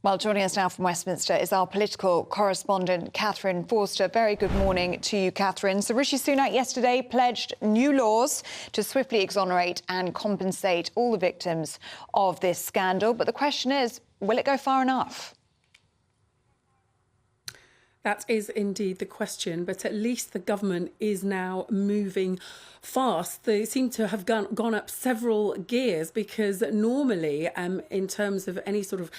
Well, joining us now from Westminster is our political correspondent, Katherine Forster. Very good morning to you, Katherine. So Rishi Sunak yesterday pledged new laws to swiftly exonerate and compensate all the victims of this scandal. But the question is, will it go far enough? That is indeed the question, but at least the government is now moving fast. They seem to have gone up several gears, because normally, in terms of any sort of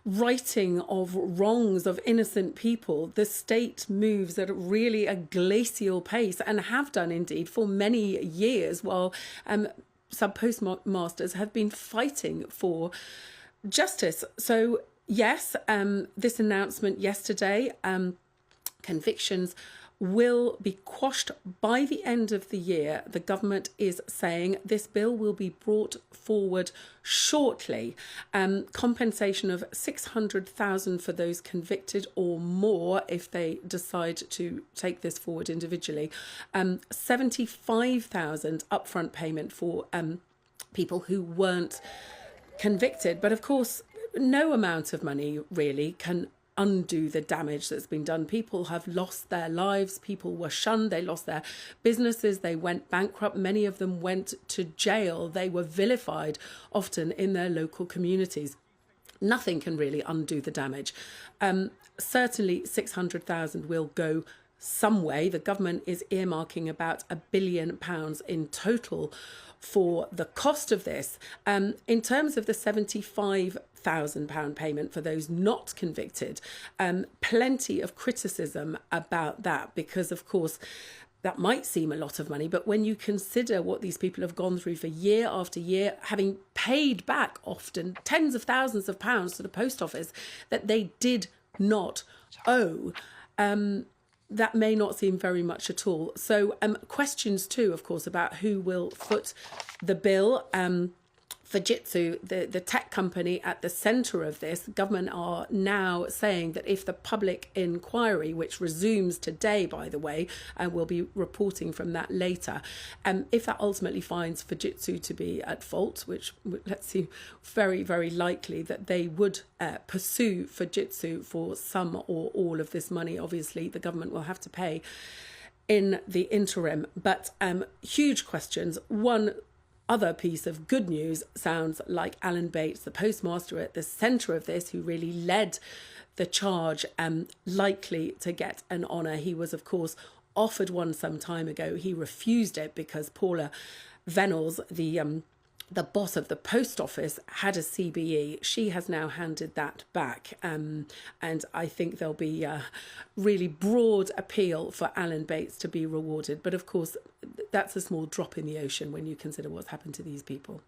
righting of wrongs of innocent people, the state moves at really a glacial pace, and have done indeed for many years, while some postmasters have been fighting for justice. So yes, this announcement yesterday, convictions will be quashed by the end of the year. The government is saying this bill will be brought forward shortly. Compensation of $600,000 for those convicted, or more if they decide to take this forward individually. $75,000 upfront payment for people who weren't convicted. But of course, no amount of money really can undo the damage that's been done. People have lost their lives, people were shunned, they lost their businesses, they went bankrupt, many of them went to jail, they were vilified often in their local communities. Nothing can really undo the damage. Certainly 600,000 will go some way. The government is earmarking about £1 billion in total for the cost of this. In terms of the £75,000 payment for those not convicted, plenty of criticism about that, because of course that might seem a lot of money, but when you consider what these people have gone through for year after year, having paid back often tens of thousands of pounds to the post office that they did not owe, that may not seem very much at all. So questions too, of course, about who will foot the bill. Fujitsu, the tech company at the centre of this, government are now saying that if the public inquiry, which resumes today, by the way, and we'll be reporting from that later, if that ultimately finds Fujitsu to be at fault, which let's see, very, very likely that they would pursue Fujitsu for some or all of this money. Obviously, the government will have to pay in the interim, but huge questions. One other piece of good news sounds like Alan Bates, the postmaster at the centre of this, who really led the charge, likely to get an honour. He was, of course, offered one some time ago. He refused it because Paula Venables, the boss of the post office, had a CBE. She has now handed that back. And I think there'll be a really broad appeal for Alan Bates to be rewarded. But of course, that's a small drop in the ocean when you consider what's happened to these people.